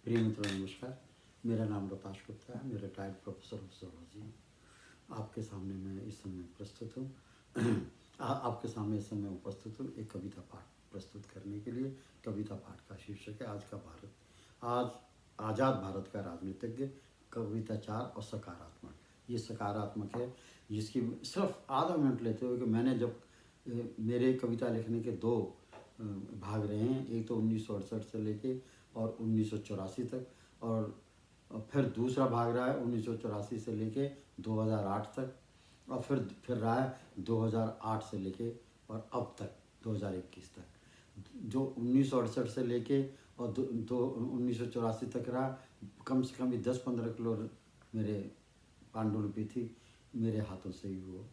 प्रिय मित्रों नमस्कार। मेरा नाम रताश गुप्ता है। मैं रिटायर्ड प्रोफेसर ऑफ जोलॉजी हूँ। आपके सामने मैं इस समय प्रस्तुत हूँ आपके सामने इस समय उपस्थित हूँ एक कविता पाठ प्रस्तुत करने के लिए। कविता पाठ का शीर्षक है आज आज़ाद भारत का राजनीतिज्ञ, कविता 4 और सकारात्मक। ये सकारात्मक है, जिसकी सिर्फ आधा मिनट लेते हुए कि मैंने जब मेरे कविता लिखने के दो भाग रहे हैं, एक तो 1968 से लेके और 1984 तक, और फिर दूसरा भाग रहा है 1984 से लेके 2008 तक, और फिर रहा है 2008 से लेके और अब तक 2021 तक। जो 1968 से लेके और 1984 तक रहा, कम से कम 10-15 किलो मेरे पांडुलिपि थी, मेरे हाथों से ही वो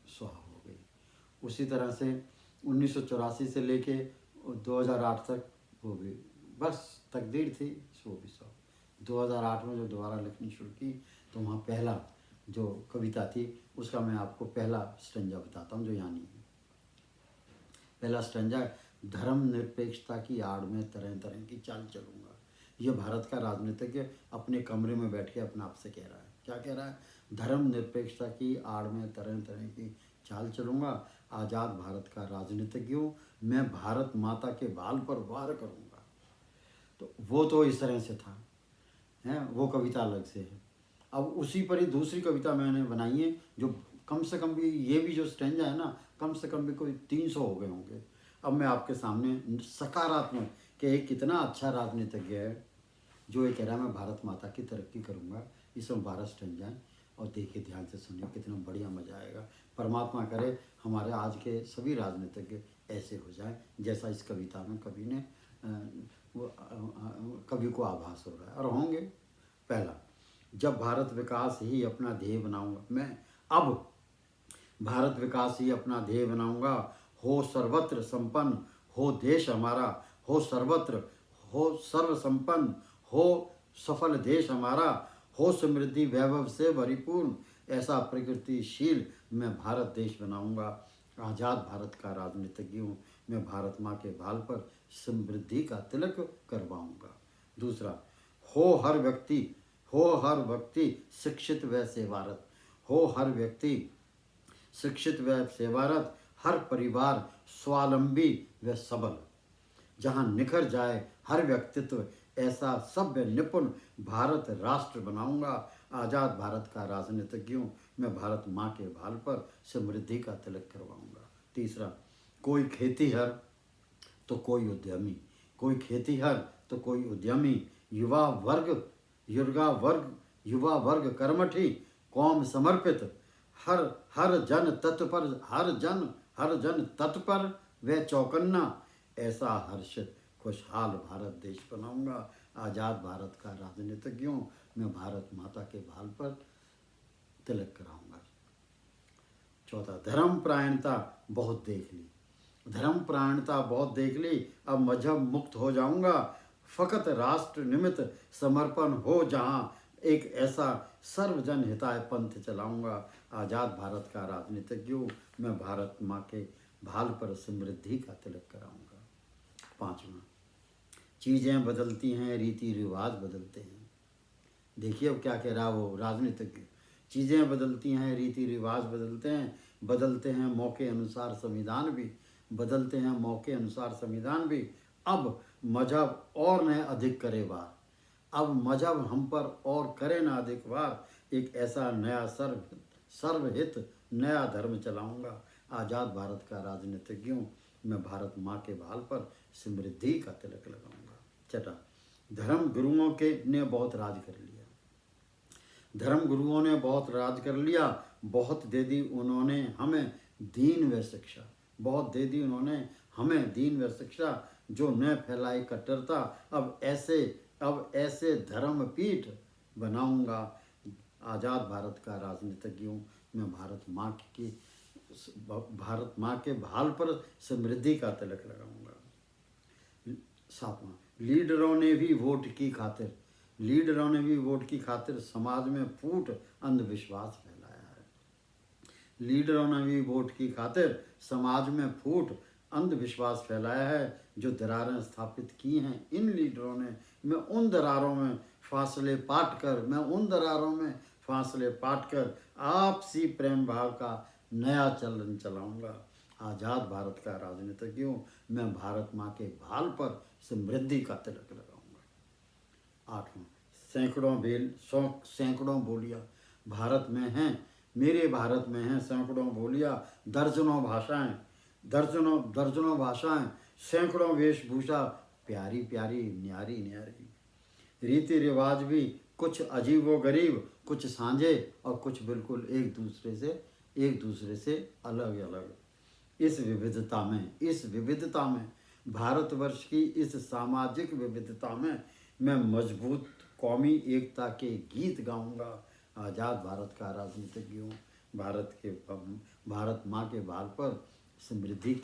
सुहा हो गई। उसी तरह से 1984 से लेके 2008 तक वो भी बस तकदीर थी, वो भी सब। 2008 में जो दोबारा लिखनी शुरू की तो वहाँ पहला जो कविता थी उसका मैं आपको पहला स्टैंजा बताता हूँ, जो यानी है। पहला स्टैंजा, धर्म निरपेक्षता की आड़ में तरह तरह की चाल चलूँगा। ये भारत का राजनीतिज्ञ अपने कमरे में बैठ के अपने आप से कह रहा है। क्या कह रहा है? धर्म निरपेक्षता की आड़ में तरह तरह की चाल चलूँगा, आज़ाद भारत का राजनीतिज्ञ हूँ, मैं भारत माता के बाल पर वार करूँगा। तो वो तो इस तरह से था, है वो कविता अलग से है। अब उसी पर ही दूसरी कविता मैंने बनाई है, जो कम से कम भी ये भी जो स्टैंजा है ना, कम से कम भी कोई 300 हो गए होंगे। अब मैं आपके सामने सकारात्मक कि एक कितना अच्छा राजनीतिज्ञ है जो ये कह रहा है मैं भारत माता की तरक्की करूँगा। इसमें 12 स्टैंजा है, और देखिए ध्यान से सुनिए, कितना बढ़िया मजा आएगा। परमात्मा करे हमारे आज के सभी राजनीतिज्ञ ऐसे हो जाएं जैसा इस कविता में कवि को आभास हो रहा है, और होंगे। पहला, जब भारत विकास ही अपना ध्येय बनाऊंगा, मैं अब भारत विकास ही अपना ध्येय बनाऊंगा, हो सर्वत्र संपन्न हो देश हमारा, हो सर्वत्र हो सर्व संपन्न हो सफल देश हमारा, हो समृद्धि वैभव से परिपूर्ण ऐसा प्रगतिशील मैं भारत देश बनाऊंगा। आज़ाद भारत का राजनीतिज्ञ हूँ, मैं भारत माँ के भाल पर समृद्धि का तिलक करवाऊंगा। दूसरा, हो हर व्यक्ति शिक्षित व सेवारत, हो हर व्यक्ति शिक्षित व सेवारत, हर परिवार स्वावलंबी व सबल, जहाँ निखर जाए हर व्यक्तित्व ऐसा सभ्य निपुण भारत राष्ट्र बनाऊंगा। आज़ाद भारत का राजनीतिज्ञ हूँ, मैं भारत माँ के भाल पर समृद्धि का तिलक करवाऊंगा। तीसरा, कोई खेतीहर तो कोई उद्यमी, कोई खेतीहर तो कोई उद्यमी, युवा वर्ग कर्मठी, कौम समर्पित, हर हर जन तत्पर व चौकन्ना, ऐसा हर्षित खुशहाल भारत देश बनाऊंगा। आज़ाद भारत का राजनीतिज्ञ हूँ, मैं भारत माता के भाल पर तिलक कराऊंगा। चौथा, धर्म प्राणता बहुत देख ली, अब मजहब मुक्त हो जाऊंगा, फकत राष्ट्र निमित्त समर्पण हो जहाँ, एक ऐसा सर्वजन हिताय पंथ चलाऊंगा। आज़ाद भारत का राजनीतिज्ञ हूँ, मैं भारत माँ के भाल पर समृद्धि का तिलक कराऊंगा। पांचवा, चीज़ें बदलती हैं, रीति रिवाज बदलते हैं। देखिए अब क्या कह रहा वो राजनीतिज्ञ। चीज़ें बदलती हैं, रीति रिवाज बदलते हैं मौके अनुसार संविधान भी, बदलते हैं मौके अनुसार संविधान भी। अब मजहब और न अधिक करे वार, अब मजहब हम पर और करे ना अधिक वार, एक ऐसा नया सर्वहित नया धर्म चलाऊंगा। आज़ाद भारत का राजनीतिज्ञ हूँ, मैं भारत माँ के भाल पर समृद्धि का तिलक लगाऊंगा। छठा, धर्म गुरुओं ने बहुत राज कर लिया, धर्म गुरुओं ने बहुत राज कर लिया, बहुत दे दी उन्होंने हमें दीन व शिक्षा, बहुत दे दी उन्होंने हमें दीन व शिक्षा, जो न फैलाई कट्टरता, अब ऐसे धर्म पीठ बनाऊंगा। आज़ाद भारत का राजनीतिज्ञ हूँ, मैं भारत माँ के भाल पर समृद्धि का तिलक लगाऊंगा। सातवां, लीडरों ने भी वोट की खातिर समाज में फूट अंधविश्वास फैलाया है। लीडरों ने भी वोट की खातिर समाज में फूट अंधविश्वास फैलाया है, जो दरारें स्थापित की हैं इन लीडरों ने, मैं उन दरारों में फासले पाट कर आपसी प्रेम भाव का नया चलन चलाऊंगा। आज़ाद भारत का राजनीतिज्ञों, मैं भारत माँ के भाल पर समृद्धि का तिलक लगाऊंगा। 8वां, सैकड़ों बोलियां भारत में हैं, मेरे भारत में हैं सैकड़ों बोलियां, दर्जनों भाषाएं, सैकड़ों वेशभूषा, प्यारी प्यारी न्यारी न्यारी, रीति रिवाज भी कुछ अजीब व गरीब, कुछ साझे और कुछ बिल्कुल एक दूसरे से अलग अलग। इस विविधता में भारतवर्ष की इस सामाजिक विविधता में मैं मजबूत कौमी एकता के गीत गाऊंगा। आज़ाद भारत का राजनीतिज्ञों, भारत माँ के बाल पर समृद्धि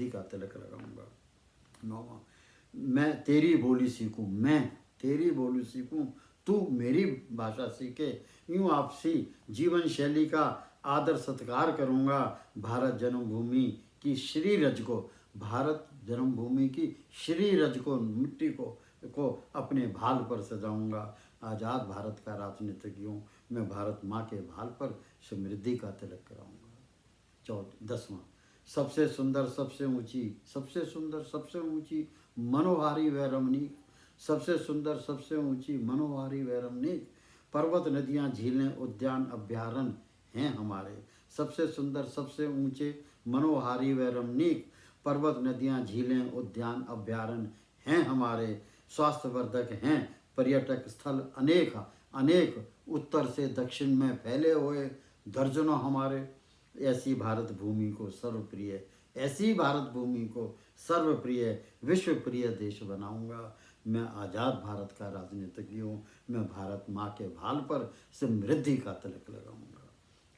का तिलक लगाऊंगा। 9वां, मैं तेरी बोली सीखूं, तू मेरी भाषा सीखे, यूं आपसी जीवन शैली का आदर सत्कार करूंगा। भारत जन्मभूमि की श्री रज को मिट्टी को अपने भाल पर सजाऊंगा। आज़ाद भारत का राजनीतिज्ञों, मैं भारत माँ के भाल पर समृद्धि का तिलक कराऊंगा। 10वां, सबसे सुंदर सबसे ऊंची मनोहारी व रमणीक पर्वत नदियाँ झीलें उद्यान अभ्यारण्य हैं हमारे। सबसे सुंदर सबसे ऊंचे मनोहारी व रमणीक पर्वत नदियाँ झीलें उद्यान अभ्यारण्य हैं हमारे। स्वास्थ्यवर्धक हैं पर्यटक स्थल अनेक उत्तर से दक्षिण में फैले हुए दर्जनों हमारे। ऐसी भारत भूमि को सर्वप्रिय विश्वप्रिय देश बनाऊंगा। मैं आज़ाद भारत का राजनीतिज्ञों, मैं भारत माँ के भाल पर समृद्धि का तिलक लगाऊंगा।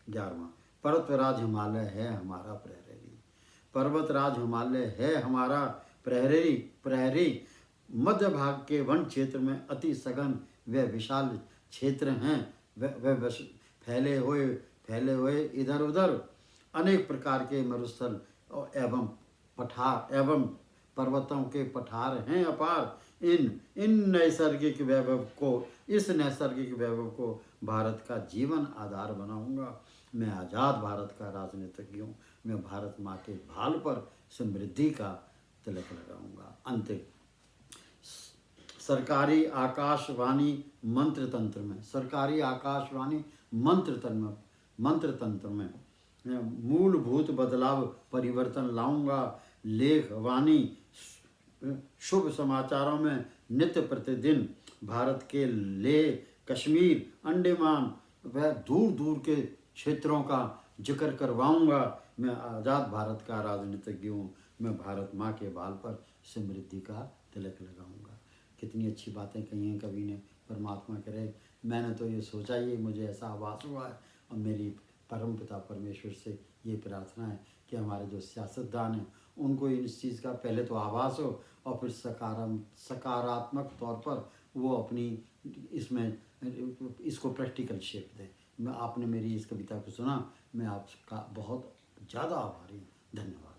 11वां, पर्वतराज हिमालय है हमारा प्रहरी। मध्य भाग के वन क्षेत्र में अति सघन व विशाल क्षेत्र हैं, वे फैले हुए इधर उधर अनेक प्रकार के मरुस्थल एवं पर्वतों के पठार हैं अपार। इस नैसर्गिक वैभव को भारत का जीवन आधार बनाऊंगा। मैं आज़ाद भारत का राजनीतिज्ञों, मैं भारत माँ के भाल पर समृद्धि का तिलक लगाऊंगा। अंतिम, सरकारी आकाशवाणी मंत्र तंत्र में मूलभूत बदलाव परिवर्तन लाऊंगा। लेख वाणी शुभ समाचारों में नित्य प्रतिदिन भारत के लेह, कश्मीर, अंडमान व दूर दूर के क्षेत्रों का जिक्र करवाऊंगा। मैं आज़ाद भारत का राजनीतिज्ञों, मैं भारत माँ के बाल पर समृद्धि का तिलक लगाऊंगा। कितनी अच्छी बातें कही हैं कवि ने, परमात्मा करे। मैंने तो ये सोचा ही, मुझे ऐसा आभास हुआ है और मेरी परम पिता परमेश्वर से ये प्रार्थना है कि हमारे जो सियासतदान हैं उनको इस चीज़ का पहले तो आभास हो और फिर सकारात्मक तौर पर वो अपनी इसको प्रैक्टिकल शेप दें। आपने मेरी इस कविता को सुना, मैं आपका बहुत ज़्यादा आभारी हूँ। धन्यवाद।